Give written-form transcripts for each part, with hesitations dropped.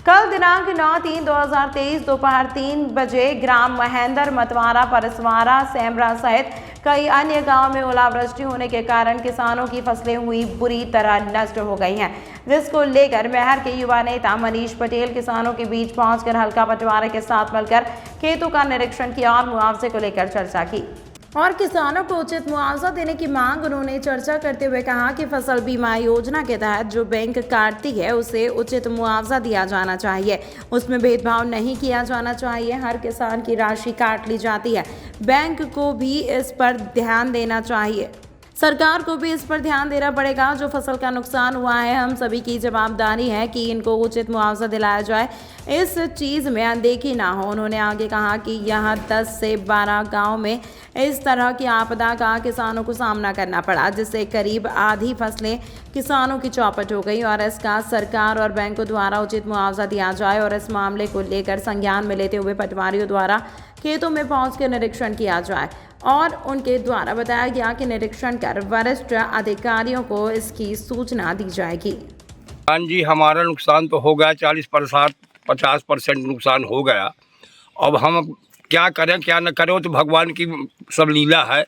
कल दिनांक 9/3/2023 दोपहर 3 बजे ग्राम महेंद्र मतवारा, परसवारा, सेमरा सहित कई अन्य गांव में ओलावृष्टि होने के कारण किसानों की फसलें हुई बुरी तरह नष्ट हो गई हैं, जिसको लेकर मैहर के युवा नेता मनीष पटेल किसानों के बीच पहुंचकर हल्का बंटवारे के साथ मिलकर खेतों का निरीक्षण किया और मुआवजे को लेकर चर्चा की और किसानों को उचित मुआवजा देने की मांग। उन्होंने चर्चा करते हुए कहा कि फसल बीमा योजना के तहत जो बैंक काटती है उसे उचित मुआवजा दिया जाना चाहिए, उसमें भेदभाव नहीं किया जाना चाहिए। हर किसान की राशि काट ली जाती है, बैंक को भी इस पर ध्यान देना चाहिए, सरकार को भी इस पर ध्यान देना पड़ेगा। जो फसल का नुकसान हुआ है, हम सभी की जवाबदारी है कि इनको उचित मुआवजा दिलाया जाए, इस चीज़ में अनदेखी ना हो। उन्होंने आगे कहा कि यहाँ 10 से 12 गांव में इस तरह की आपदा का किसानों को सामना करना पड़ा, जिससे करीब आधी फसलें किसानों की चौपट हो गई और इसका सरकार और बैंकों द्वारा उचित मुआवजा दिया जाए और इस मामले को लेकर संज्ञान में लेते हुए पटवारियों द्वारा खेतों में पहुंचकर निरीक्षण किया जाए और उनके द्वारा बताया गया कि निरीक्षण कर वरिष्ठ अधिकारियों को इसकी सूचना दी जाएगी। हाँ जी, हमारा नुकसान तो हो गया, 40-50% नुकसान हो गया। अब हम क्या करें क्या न करें, तो भगवान की सब लीला है।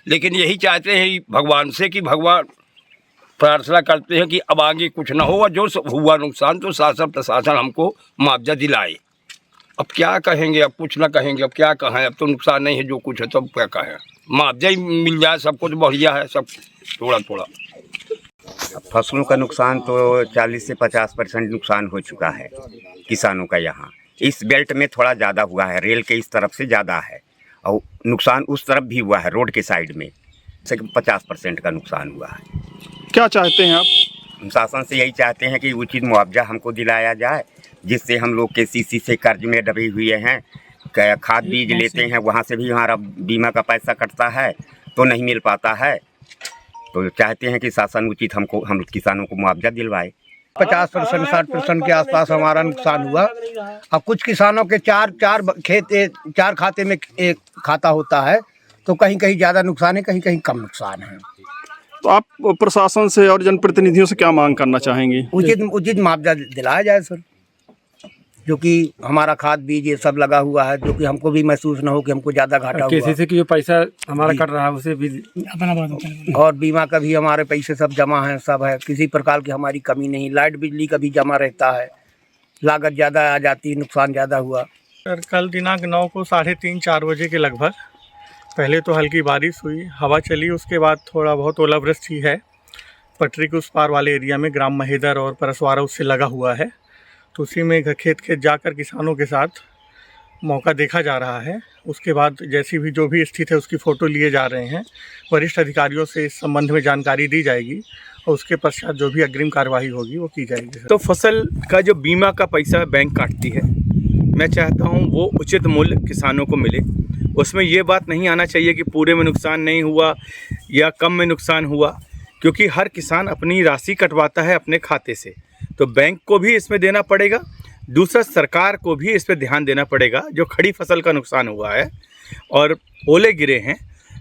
लेकिन यही चाहते हैं भगवान से कि भगवान प्रार्थना करते हैं कि अब आगे कुछ ना हो और जो हुआ नुकसान तो शासन प्रशासन हमको मुआवजा दिलाए। अब क्या कहेंगे, अब कुछ ना कहेंगे, अब क्या कहें, अब तो नुकसान नहीं है, जो कुछ है तो अब क्या कहें, मुआवजा ही मिल जाए सब कुछ बढ़िया है, सब थोड़ा थोड़ा। फसलों का नुकसान तो 40 से 50% नुकसान हो चुका है किसानों का। यहाँ इस बेल्ट में थोड़ा ज़्यादा हुआ है, रेल के इस तरफ से ज़्यादा है और नुकसान उस तरफ भी हुआ है, रोड के साइड में से 50% का नुकसान हुआ है। क्या चाहते हैं आप? हम शासन से यही चाहते हैं कि उचित मुआवजा हमको दिलाया जाए, जिससे हम लोग KCC से कर्ज में दबे हुए हैं, खाद बीज लेते हैं, वहाँ से भी हमारा बीमा का पैसा कटता है तो नहीं मिल पाता है। तो चाहते हैं कि शासन उचित हम किसानों को मुआवजा दिलवाए। 50% 60% के आसपास हमारा नुकसान हुआ। अब कुछ किसानों के चार खाते में एक खाता होता है, तो कहीं कहीं ज़्यादा नुकसान है, कहीं कहीं कम नुकसान है। तो आप प्रशासन से और जनप्रतिनिधियों से क्या मांग करना चाहेंगे? उचित मुआवजा दिलाया जाए सर, जो कि हमारा खाद बीज ये सब लगा हुआ है, जो कि हमको भी महसूस ना हो कि हमको ज़्यादा घाटा हुआ। KCC की जो पैसा हमारा कट रहा है उसे भी अपना, और बीमा का भी हमारे पैसे सब जमा हैं, सब है, किसी प्रकार की हमारी कमी नहीं। लाइट बिजली का भी जमा रहता है, लागत ज़्यादा आ जाती है, नुकसान ज़्यादा हुआ। सर कल दिनांक 9 को 3:30-4 बजे के लगभग पहले तो हल्की बारिश हुई, हवा चली, उसके बाद थोड़ा बहुत ओलावृष्टि है। पटरी के उस पार वाले एरिया में ग्राम महेंद्र और परसवारा उससे लगा हुआ है, तो उसी में खेत जाकर किसानों के साथ मौका देखा जा रहा है। उसके बाद जैसी भी जो भी स्थिति है उसकी फ़ोटो लिए जा रहे हैं, वरिष्ठ अधिकारियों से इस संबंध में जानकारी दी जाएगी और उसके पश्चात जो भी अग्रिम कार्यवाही होगी वो की जाएगी। तो फसल का जो बीमा का पैसा बैंक काटती है, मैं चाहता हूँ वो उचित मूल्य किसानों को मिले। उसमें ये बात नहीं आना चाहिए कि पूरे में नुकसान नहीं हुआ या कम में नुकसान हुआ, क्योंकि हर किसान अपनी राशि कटवाता है अपने खाते से, तो बैंक को भी इसमें देना पड़ेगा। दूसरा, सरकार को भी इस पर ध्यान देना पड़ेगा। जो खड़ी फसल का नुकसान हुआ है और ओले गिरे हैं,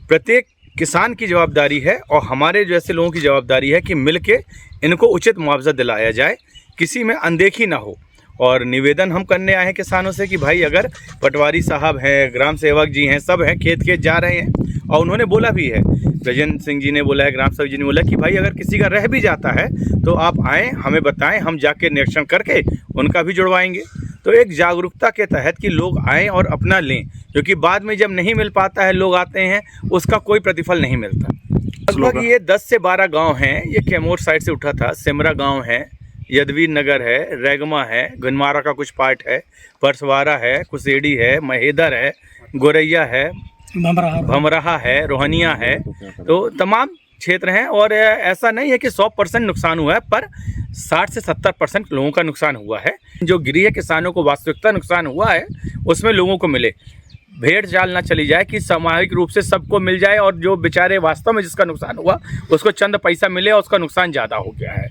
प्रत्येक किसान की जवाबदारी है और हमारे जैसे लोगों की जवाबदारी है कि मिलके इनको उचित मुआवजा दिलाया जाए, किसी में अनदेखी ना हो। और निवेदन हम करने आए हैं किसानों से कि भाई अगर पटवारी साहब हैं, ग्राम सेवक जी हैं, सब हैं, खेत जा रहे हैं, और उन्होंने बोला भी है, गजेंद्र सिंह जी ने बोला है, ग्राम सेवक जी ने बोला कि भाई अगर किसी का रह भी जाता है तो आप आएँ, हमें बताएं, हम जाके निरीक्षण करके उनका भी जुड़वाएंगे। तो एक जागरूकता के तहत कि लोग आएँ और अपना लें, क्योंकि बाद में जब नहीं मिल पाता है, लोग आते हैं, उसका कोई प्रतिफल नहीं मिलता। लगभग ये 10 से 12 गाँव हैं। ये कैमूर साइड से उठा था, सेमरा गाँव है, यदवीर नगर है, रेगमा है, गनमारा का कुछ पार्ट है, परसवारा है, कुसेड़ी है, महेंद्र है, गोरैया है, भमराहा है, रोहनिया है, तो तमाम क्षेत्र हैं। और ऐसा नहीं है कि 100% नुकसान हुआ है, पर 60 से 70% लोगों का नुकसान हुआ है। जो गृह किसानों को वास्तविकता नुकसान हुआ है उसमें लोगों को मिले, भेड़ चाल ना चली जाए कि सामूहिक रूप से सबको मिल जाए और जो बेचारे वास्तव में जिसका नुकसान हुआ उसको चंद पैसा मिले और उसका नुकसान ज़्यादा हो गया है।